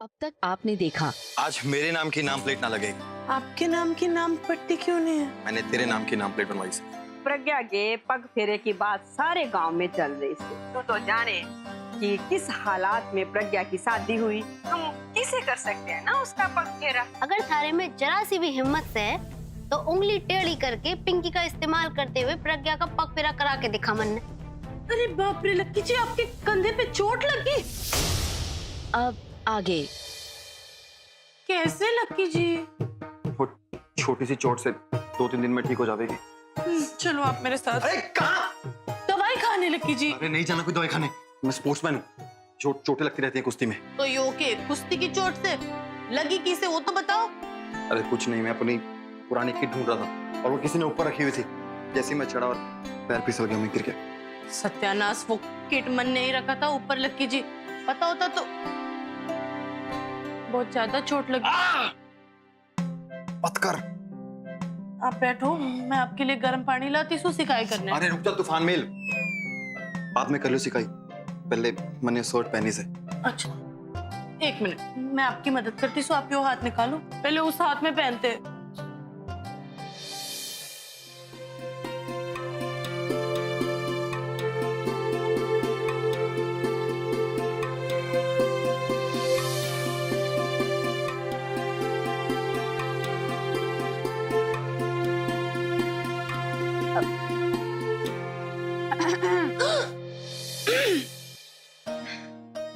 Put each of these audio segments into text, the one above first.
अब तक आपने देखा। आज मेरे नाम की नाम प्लेट ना लगेगी। आपके नाम की नाम पट्टी क्यों नहीं है? मैंने तेरे नाम की नाम प्लेट बनवाई थी। प्रज्ञा के पग फेरे की बात सारे गांव में चल रही थी। तू तो जाने कि किस हालात में प्रज्ञा की शादी हुई। तुम किसे कर सकते हैं ना उसका पग फेरा। अगर थारे में जरा सी भी हिम्मत है तो उंगली टेढ़ी करके पिंकी का इस्तेमाल करते हुए प्रज्ञा का पग फेरा करा के दिखा मन ने। अरे बाप रे लक्की जी, आपके कंधे पे चोट लगी? अब आगे। कैसे लक्की जी? वो छोटी सी चोट से 2-3 दिन में ठीक हो जाएगी। चलो आप मेरे साथ। अरे कहाँ? दवाई खाने लक्की जी। अरे नहीं जाना कोई दवाई खाने। मैं स्पोर्ट्समैन हूँ। चोटें लगती रहती हैं कुश्ती में। तो यो के कुश्ती की चोट से लगी किसे वो तो बताओ। अरे कुछ नहीं, मैं अपनी पुरानी किट ढूंढ रहा था और वो किसी ने ऊपर रखी हुई थी। जैसे ही मैं चढ़ा और पैर फिसल गया, मैं गिर गया। सत्यानाश, वो किट मन ने ही रखा था ऊपर लक्की जी। पता होता तो बहुत ज्यादा चोट लगी। मत कर। आप बैठो, मैं आपके लिए गर्म पानी लाती हूँ सिकाई करने। अरे रुक जा तूफान मेल, बाद में कर लो सिकाई। पहले मैंने शर्ट पहनी से। अच्छा एक मिनट, मैं आपकी मदद करती हूँ। आप यो हाथ निकालो, पहले उस हाथ में पहनते।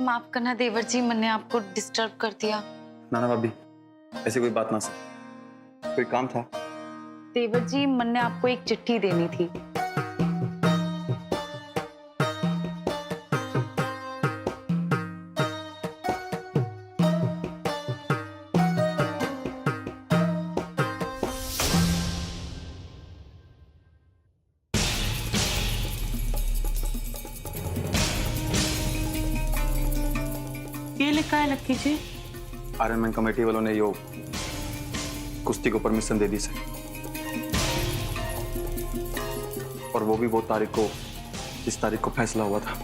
माफ करना देवर जी, मैंने आपको डिस्टर्ब कर दिया। ना भाभी, ऐसी कोई बात ना सर। कोई काम था? देवर जी, मैंने आपको एक चिट्ठी देनी थी। ये लिखा है लक्की जी। आयरन कमेटी वालों ने यो कुश्ती को परमिशन दे दी से, और वो भी वो तारीख को, इस तारीख को फैसला हुआ था।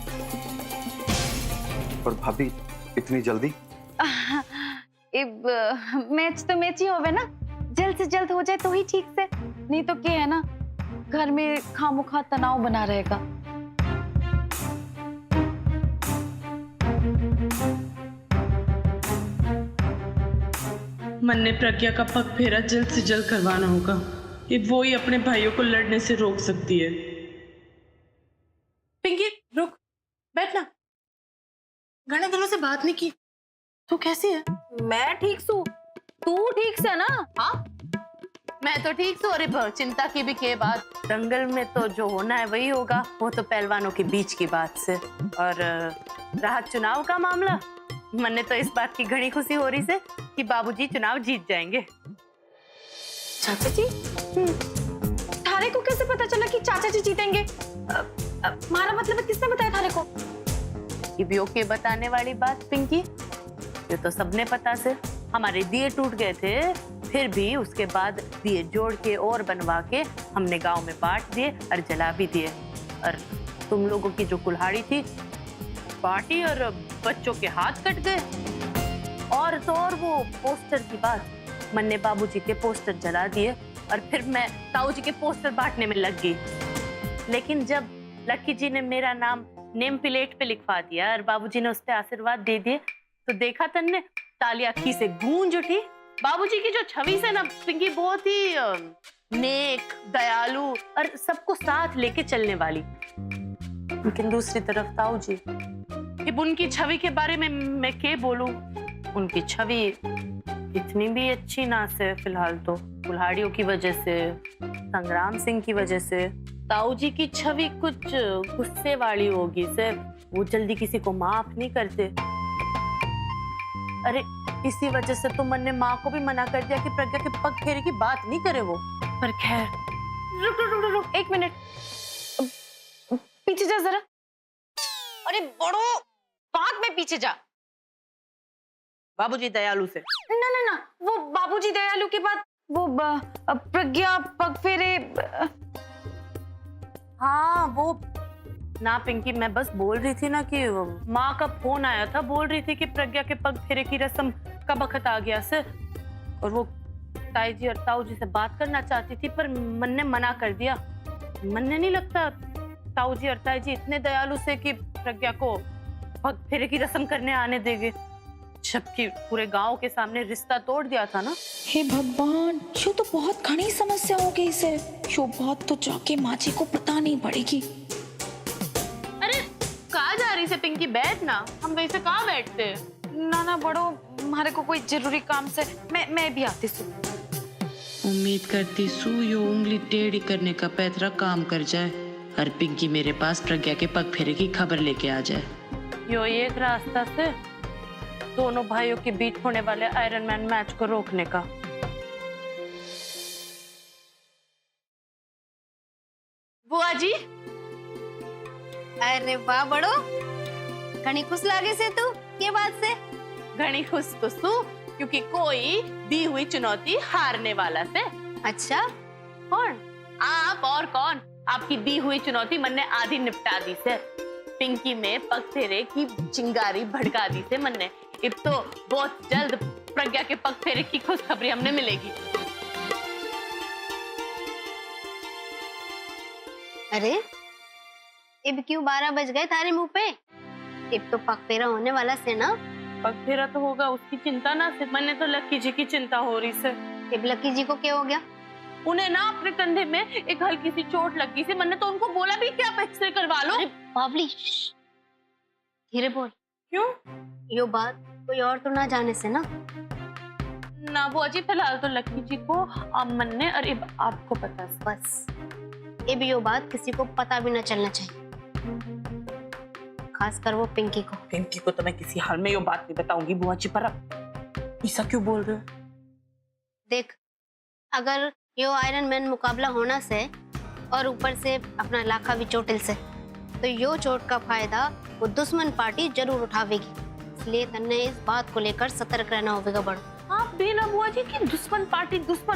पर भाभी इतनी जल्दी? मैच तो मैच ही होवे ना, जल्द से जल्द हो जाए तो ही ठीक से, नहीं तो क्या है ना, घर में खामोखा तनाव बना रहेगा। मन ने प्रज्ञा का पग फेरा जल्द से जल्द करवाना होगा। ये वो ही अपने भाइयों को लड़ने से रोक सकती है। पिंकी रुक, बैठना। घने दिनों से बात नहीं की। तू कैसी है? मैं ठीक सू, तू ठीक से ना? हाँ मैं तो ठीक हूँ। अरे चिंता की भी के बात, दंगल में तो जो होना है वही होगा। वो तो पहलवानों के बीच की बात से। और रहा चुनाव का मामला, मन ने तो इस बात की घनी खुशी हो रही से कि बाबूजी चुनाव जीत जाएंगे। चाचा जी? थारे को कैसे पता चला कि चाचा जी जीतेंगे? मारा मतलब है, किसने बताया थारे को? इबियो के बताने वाली बात पिंकी, ये तो सबने पता से। हमारे दिए टूट गए थे, फिर भी उसके बाद दिए जोड़ के और बनवा के हमने गांव में बांट दिए और जला भी दिए। और तुम लोगों की जो कुल्हाड़ी थी, पार्टी और बच्चों के हाथ कट गए। और तो और वो पोस्टर की बात, मन ने बाबूजी के पोस्टर जला दिए और फिर मैं ताऊ जी के पोस्टर बांटने में लग गई। लेकिन जब लक्की जी ने मेरा नाम नेम प्लेट पे लिखवा दिया और बाबूजी ने उस पे आशीर्वाद दे दिए, तो देखा तन्ने तालियां अखी से गूंज उठी। बाबूजी की जो छवि से ना पिंकी, बहुत ही नेक, दयालु और सबको साथ लेके चलने वाली। लेकिन दूसरी तरफ ताऊ जी, अब उनकी छवि के बारे में मैं क्या बोलूं? उनकी छवि इतनी भी अच्छी ना से फिलहाल तो, कुल्हाड़ियों की वजह से, संग्राम सिंह की वजह से। ताऊ जी की छवि कुछ गुस्से वाली होगी से, वो जल्दी किसी को माफ नहीं करते। अरे इसी वजह से तो मन ने माँ को भी मना कर दिया कि प्रज्ञा के पग फेरे की बात नहीं करे वो। पर खैर, रुक रुक रुक रुक, एक मिनट, पीछे जा जरा। अरे बड़ो, बात में पीछे जा। बाबूजी दयालु से। ना ना ना, वो बाबूजी दयालु के बाद वो प्रज्ञा पग फेरे। हाँ वो ना पिंकी, मैं बस बोल रही थी ना कि माँ का फोन आया था, बोल रही थी कि प्रज्ञा के पग फेरे की रस्म का वक्त आ गया से, और वो ताई जी और ताऊ जी से बात करना चाहती थी, पर मन ने मना कर दिया। मन ने नहीं लगता ताऊ जी और ताई जी इतने दयालु से कि प्रज्ञा को पग फेरे की रस्म करने आने देंगे, जबकि पूरे गांव के सामने रिश्ता तोड़ दिया था ना। हे भगवान, यो तो बहुत घनी समस्या हो गई इसे। यो बात तो जाके माँ जी को पता नहीं पड़ेगी। अरे कहाँ जा रही से पिंकी, बैठ ना, हम वैसे कहाँ बैठते। ना ना बड़ो, हमारे को कोई जरूरी काम से मैं भी आती हूँ। उम्मीद करती सू यो उंगली टेढ़ी करने का पैतरा काम कर जाए और पिंकी मेरे पास प्रज्ञा के पग फेरे की खबर लेके आ जाए। यो एक रास्ता से दोनों भाइयों के बीच होने वाले आयरन मैन मैच को रोकने का। बुआ जी, अरे वाह बड़ो, घनी खुश लागे से तू के बात से। घनी खुश तो सू, क्योंकि कोई दी हुई चुनौती हारने वाला से। अच्छा, कौन? आप और कौन? आपकी दी हुई चुनौती मन ने आधी निपटा दी से। पिंकी में पग फेरे की चिंगारी भड़का दी से मन ने। अब तो बहुत जल्द प्रज्ञा के पग फेरे की खुशखबरी हमने मिलेगी। अरे अब क्यों 12 बज गए थारे मुंह पे? अब तो पग फेरा होने वाला से ना। पग फेरा तो होगा, उसकी चिंता ना से। मन ने तो लक्की जी की चिंता हो रही से। अब लकी जी को क्या हो गया? उन्हें ना अपने कंधे में एक हल्की सी चोट लगी से। मन ने तो उनको बोला भी कि आप एक्सरे करवा लो। अरे बावली, धीरे बोल। क्यों? यो बात कोई और तो ना जाने से ना। ना बुआ जी, फिलहाल तो लक्की जी को, मन ने और अब आपको पता है। बस अब यो बात किसी को पता भी ना चलना चाहिए, खासकर वो पिंकी को। पिंकी को तो मैं किसी हाल में ये बात नहीं बताऊंगी बुआ जी, पर अब ऐसा क्यों बोल रहे हो? देख, अगर यो आयरन मैन मुकाबला होना से और ऊपर से अपना लाखा भी चोटिल से, तो यो चोट का फायदा वो दुश्मन पार्टी जरूर उठावेगी। इसलिए तन्ने इस बात को लेकर सतर्क रहना होगा बड़ो। आप भी ना बुआ जी की दुश्मन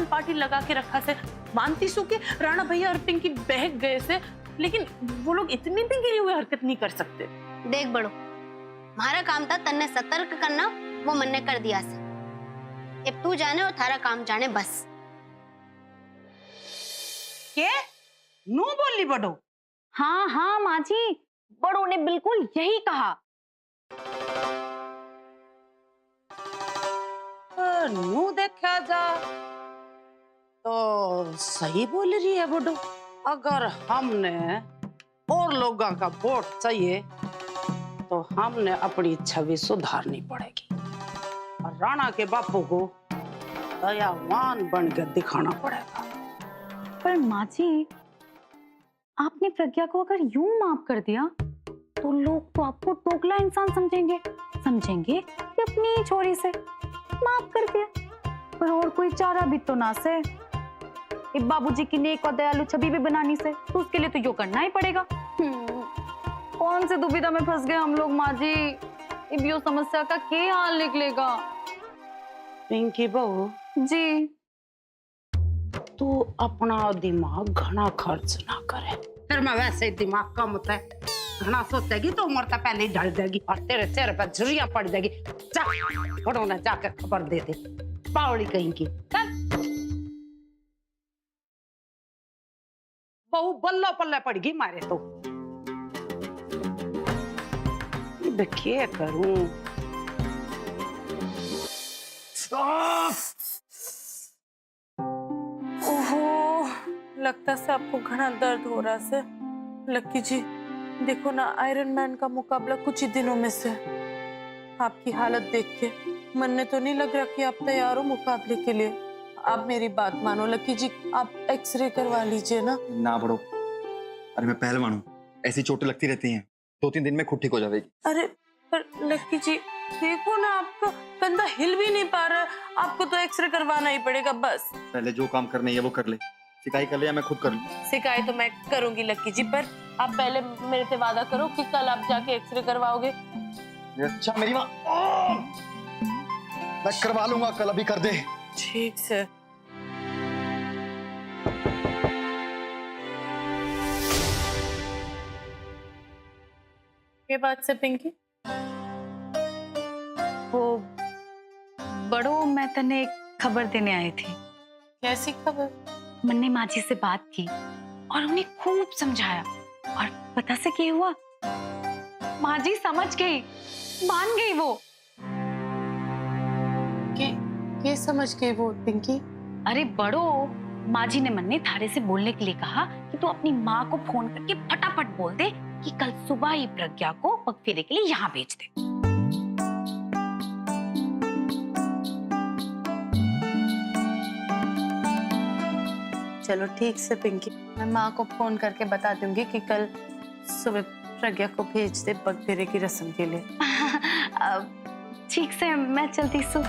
पार्टी लगा के रखा से। मानती सू के राणा भैया और पिंकी बहक गए से, लेकिन वो लोग इतनी भी गिरी हुई हरकत नहीं कर सकते। देख बड़ो, हमारा काम था तन्ने सतर्क करना, वो मन ने कर दिया से। अब तू जाने और थारा काम जाने बस। के नू बोली बड़ो? हाँ हाँ माँ जी, बड़ों ने बिल्कुल यही कहा। नू देखा जा तो सही बोल रही है बड़ो। अगर हमने और लोगों का वोट चाहिए तो हमने अपनी छवि सुधारनी पड़ेगी और राणा के बापू को दयावान बनकर दिखाना पड़ेगा। पर माँ जी, आपने प्रज्ञा को अगर यूं माफ कर दिया तो लोग तो आपको टोकला इंसान समझेंगे कि अपनी छोरी से माफ कर दिया। पर और कोई चारा भी तो ना से। इब बाबूजी की नेक और दयालु छवि भी बनानी से, तो उसके लिए तो यो करना ही पड़ेगा। कौन से दुविधा में फंस गए हम लोग माँ जी। इब यो समस्या का क्या हाल निकलेगा? पिंकी बहू जी, तू अपना दिमाग घना खर्च ना करे। फिर मैं वैसे ही दिमाग कम होता है, घना सोचेगी तो उम्र तक पहले ही ढल जाएगी और तेरे चेहरे पर झुर्रियां पड़ जाएगी। जा बड़ों ने जाकर खबर दे दे, बावड़ी कहीं की। चल बहू बल्ला पल्ला पड़गी मारे तो। क्या करूं? ओहो, लगता से आपको घना दर्द हो रहा से। लक्की जी देखो ना, आयरन मैन का मुकाबला कुछ ही दिनों में से। आपकी हालत देख के मन ने तो नहीं लग रहा कि आप तैयार हो मुकाबले के लिए। आप मेरी बात मानो लक्की जी, आप एक्सरे करवा लीजिए ना। ना बड़ो, अरे मैं पहलवान हूँ, ऐसी चोटें लगती रहती हैं, 2-3 दिन में खुद ठीक हो जाएगी। अरे पर लक्की जी देखो ना, आपका कंधा हिल भी नहीं पा रहा है, आपको तो एक्सरे करवाना ही पड़ेगा। बस पहले जो काम करना है वो कर ले, सिकाई कर ले या मैं खुद कर लूं। सिकाई तो मैं करूंगी लक्की जी, पर आप पहले मेरे से वादा करो कि कल आप जाके एक्सरे करवाओगे। अच्छा मेरी माँ, मैं करवा लूंगा, कल अभी कर दे। ठीक से। के बात से पिंकी? वो बड़ो मैं तने एक खबर देने आई थी। कैसी खबर? मन्ने माँ जी से बात की और उन्हें खूब समझाया और पता से क्या हुआ, माँ जी समझ गई, मान गई वो। के समझ गई वो पिंकी? अरे बड़ो, माँ जी ने मन्ने थारे से बोलने के लिए कहा कि तू अपनी माँ को फोन करके फटाफट बोल दे कि कल सुबह ही प्रज्ञा को पग फेरे के लिए यहाँ भेज दे। चलो ठीक से पिंकी, मैं माँ को फोन करके बता दूंगी कि कल सुबह प्रज्ञा को भेज दे पग फेरे की रस्म के लिए। ठीक से, मैं चलती सु।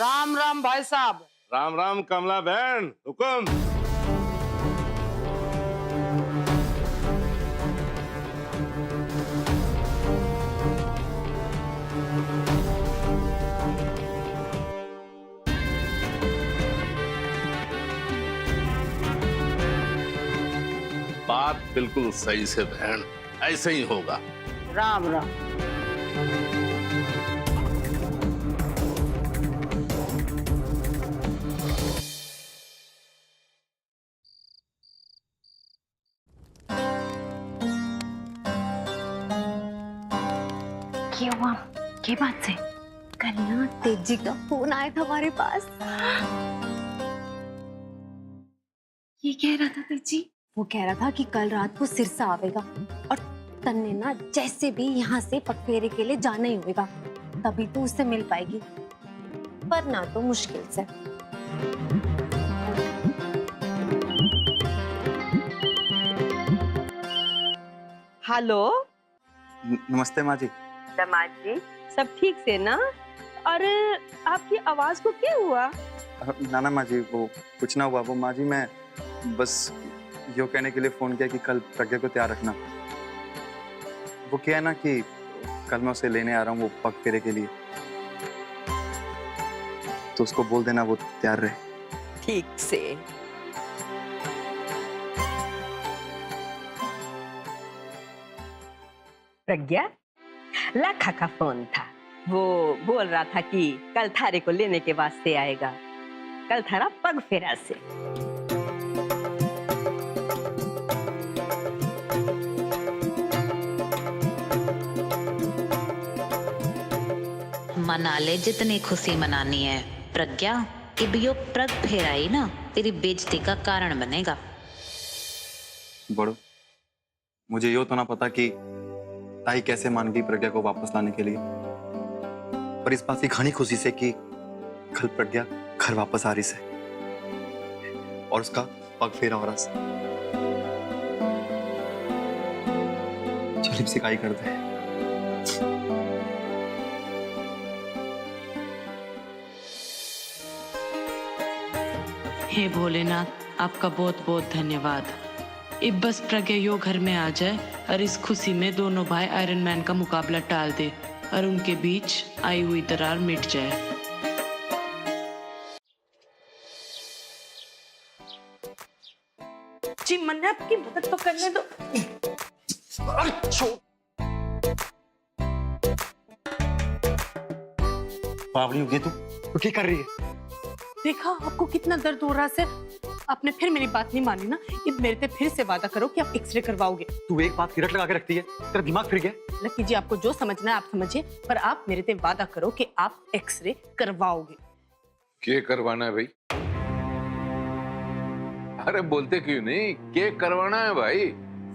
राम राम भाई साहब। राम राम कमला बहन, हुकुम। बात बिल्कुल सही से बहन, ऐसे ही होगा। राम राम। क्या हुआ, क्या बात से? कल ना तेजी का फोन आया था हमारे पास। ये कह रहा था तेजी? वो कह रहा था कि कल रात को सिरसा आवेगा और तन्ने ना जैसे भी यहाँ से पग फेरे के लिए जाना ही होगा, तभी तो उससे मिल पाएगी, वरना तो मुश्किल से। हेलो नमस्ते माँ जी। दामाद जी, सब ठीक से ना? और आपकी आवाज को क्या हुआ? ना माँ जी, वो कुछ ना हुआ। वो माँ जी मैं बस यो कहने के लिए फोन किया कि कल प्रज्ञा को तैयार रखना। वो क्या है ना कि कल मैं उसे लेने आ रहा हूँ वो पग फेरे के लिए, तो उसको बोल देना वो तैयार रहे। ठीक से। प्रज्ञा, लाखा का फोन था। वो बोल रहा था कि कल थारे को लेने के वास्ते आएगा, कल थारा पग फेरा से। मना ले जितनी खुशी मनानी है प्रज्ञा, कि यो पग फेरा ही ना तेरी बेइज्जती का कारण बनेगा। बड़ो, मुझे यो तो ना पता कि ताई कैसे मान गई प्रज्ञा को वापस लाने के लिए, पर इस बात की घनी खुशी से कि कल प्रज्ञा घर वापस आ रही से और उसका पग फेरा हो रहा से। चल सिकाई कर दे। हे भोलेनाथ, आपका बहुत बहुत धन्यवाद। अब बस प्रज्ञा यो घर में आ जाए और इस खुशी में दोनों भाई आयरन मैन का मुकाबला टाल दे और उनके बीच आई हुई दरार मिट जाए। जी मन्ने, आपकी मदद तो करने दो। बावली होगी तू क्या कर रही है? देखा आपको कितना दर्द हो रहा है। आपने फिर मेरी बात नहीं मानी ना। अब मेरे से फिर से वादा करो कि आप एक्सरे करवाओगे। तू एक बात की रट लगा के रखती है, तेरा दिमाग फिर गया? लकी जी, आपको जो समझना है आप समझिए, पर आप मेरे से वादा करो कि आप एक्सरे करवाओगे। क्या करवाना है भाई? अरे बोलते क्यों नहीं, क्या करवाना है भाई?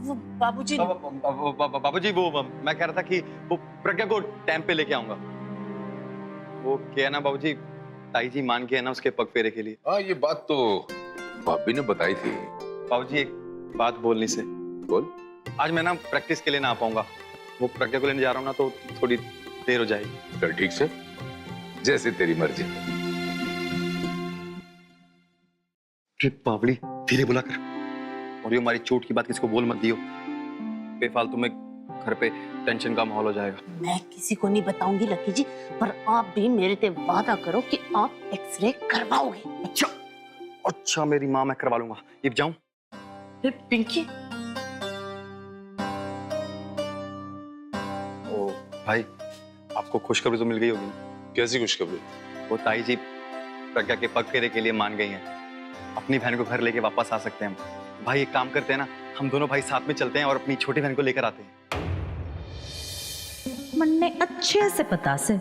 वो बाबूजी बाबूजी, वो मैं कह रहा था कि वो प्रज्ञा को टाइम पे लेके आऊंगा। वो क्या है ना बाबूजी, ताई जी मान के है ना उसके पग फेरे के लिए। हाँ, ये बात तो भाभी ने बताई थी। बाबूजी एक बात बोलनी से। बोल। आज मैं ना प्रैक्टिस के लिए ना आ पाऊंगा, वो प्रज्ञा को लेने जा रहा हूँ ना, तो थोड़ी देर हो जाएगी। चल ठीक से, जैसे तेरी मर्जी। बावली धीरे बोला कर, और ये हमारी चोट की बात किसी को बोल मत दियो, बेफालतू में घर पे टेंशन का माहौल हो जाएगा। मैं किसी को नहीं बताऊंगी लकी जी, पर आप भी मेरे से वादा करो कि आप एक्सरे करवाओगे। अच्छा, अच्छा मेरी माँ, मैं करवा लूंगा। ये जाऊं? पिंकी, ओ भाई, आपको खुशखबरी तो मिल गई होगी ना? कैसी खुशखबरी? वो ताई जी प्रज्ञा के पग फेरे के लिए मान गई हैं। अपनी बहन को घर लेके वापस आ सकते हैं हम। भाई एक काम करते हैं ना, हम दोनों भाई साथ में चलते हैं और अपनी छोटी बहन को लेकर आते हैं। मन्ने अच्छे से पता से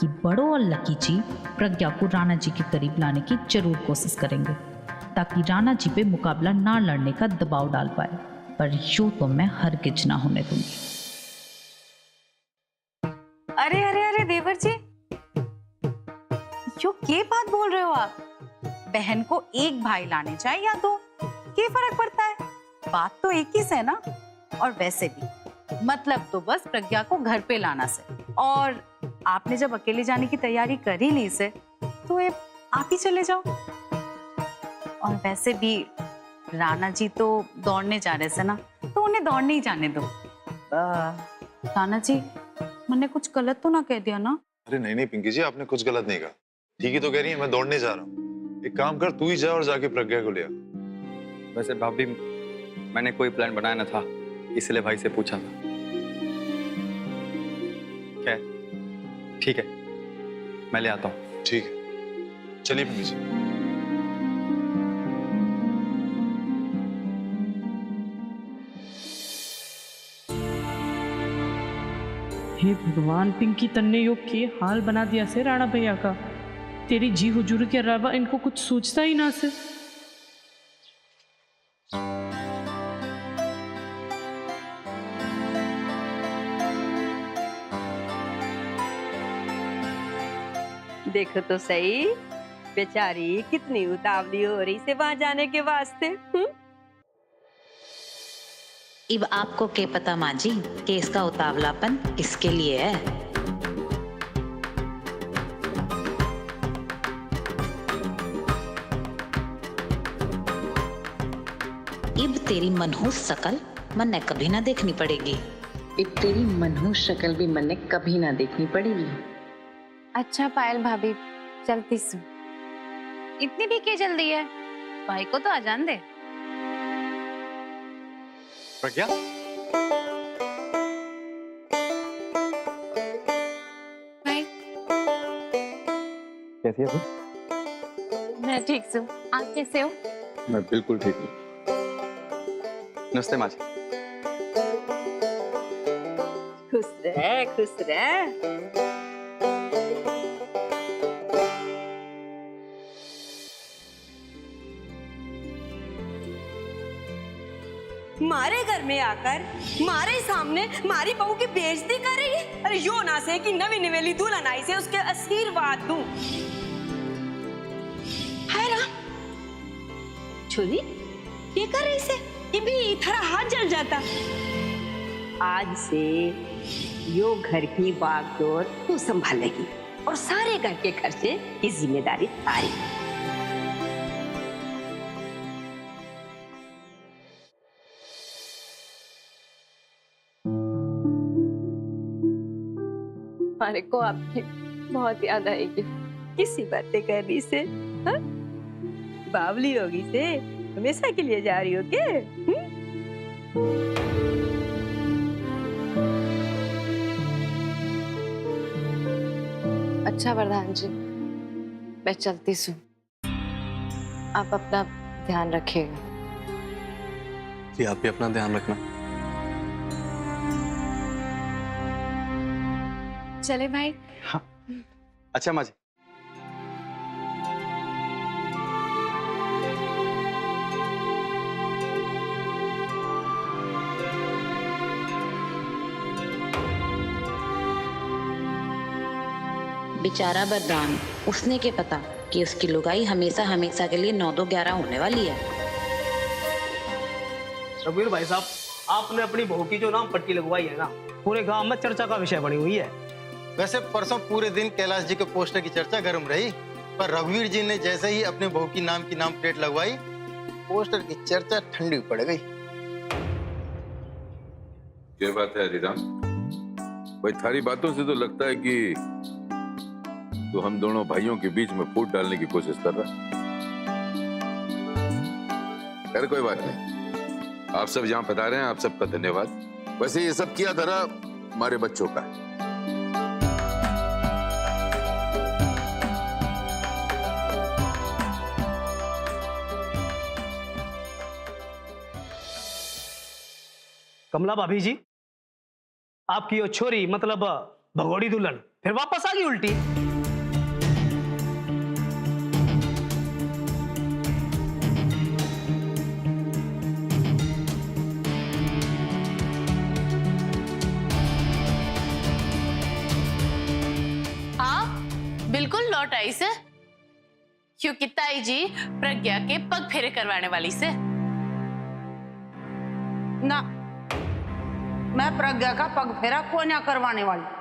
कि बड़ो और लकी जी प्रज्ञा को राणा जी के करीब लाने की जरूर कोशिश करेंगे, ताकि राणा जी पे मुकाबला ना लड़ने का दबाव डाल पाए। पर यूं तो मैं हरगिज ना होने दूंगी। अरे अरे अरे देवर जी, यो के बात बोल रहे हो आप? बहन को एक भाई लाने जाए या दो, क्या फर्क पड़ता है? बात तो एक ही से ना। और वैसे भी मतलब तो बस प्रज्ञा को घर पे लाना से, और आपने जब अकेले जाने की तैयारी कर ही ली से, तो ये आप ही चले जाओ। और वैसे भी राणा जी तो दौड़ने जा रहे से ना, तो उन्हें दौड़ने ही जाने दो। राणा जी, मैंने कुछ गलत तो ना कह दिया ना? अरे नहीं नहीं पिंकी जी, आपने कुछ गलत नहीं कहा। ठीक ही तो कह रही है, मैं दौड़ने जा रहा हूँ। एक काम कर, तू ही जा और जाके प्रज्ञा को ले आ। वैसे भाभी, मैंने कोई प्लान बनाया ना था, इसलिए भाई से पूछा था। क्या है? ठीक है, मैं ले आता हूँ। ठीक है, चलिए पिंकी जी। हे भगवान, पिंकी तन्ने योग के हाल बना दिया से राणा भैया का। तेरी जी हुजूर के अलावा इनको कुछ सोचता ही ना से। देखो तो सही, बेचारी कितनी उतावली हो रही से वहां जाने के वास्ते। अब आपको क्या पता माँ जी कि इसका उतावलापन किसके लिए है? इब तेरी मनहूस शकल मन ने कभी ना देखनी पड़ेगी। अब तेरी मनहूस शक्ल भी मन ने कभी ना देखनी पड़ेगी। अच्छा पायल भाभी, चलती सु। इतनी भी क्या जल्दी है? भाई को तो आ जान दे। प्रज्ञा, भाई कैसी है तू? मैं ठीक हूँ, आप कैसे हो? मैं बिल्कुल ठीक हूँ। नमस्ते माँ जी। खुश रह, खुश रह। मारे घर में आकर मारे सामने मारी बहू की बेइज्जती कर रही है। अरे यो ना से कि नवी नवेली दुल्हन आई से उसके आशीर्वाद दूं। है ना छोरी, ये कर रही से ये भी थारा हाथ जल जाता। आज से यो घर की बागडोर तू संभालेगी और सारे घर के खर्चे की जिम्मेदारी तारी। हमारे को आपकी बहुत याद आएगी। किसी बातें करनी से हा? बावली होगी से हमेशा के लिए जा रही हो क्या? अच्छा प्रधान जी, मैं चलती हूँ। आप अपना ध्यान रखिएगा। जी आप भी अपना ध्यान रखना। चले भाई। हाँ। अच्छा माँ जी। बेचारा बरदान, उसने क्या पता कि उसकी लुगाई हमेशा हमेशा के लिए 9-2-11 होने वाली है। रघुवीर भाई साहब, आपने अपनी बहू की जो नाम पट्टी लगवाई है ना, पूरे गांव में चर्चा का विषय बनी हुई है। वैसे परसों पूरे दिन कैलाश जी के पोस्टर की चर्चा गर्म रही, पर रघुवीर जी ने जैसे ही अपने बहू की नाम प्लेट लगवाई, पोस्टर की चर्चा ठंडी पड़ गई। क्या बात है हरिराम भाई? थारी बातों से तो लगता है कि तो हम दोनों भाइयों के बीच में फूट डालने की कोशिश कर रहा है। खैर कोई बात नहीं, आप सब यहाँ पधारे हैं, आप सबका धन्यवाद। वैसे ये सब किया धरा हमारे बच्चों का है। कमला भाभी जी, आपकी वो छोरी मतलब भगोड़ी दुल्हन फिर वापस आ गई उल्टी। हाँ बिल्कुल लौट आई से, क्योंकि ताई जी प्रज्ञा के पग फेरे करवाने वाली से। ना, मैं प्रज्ञा का पग फेरा को ना करवाने वाली।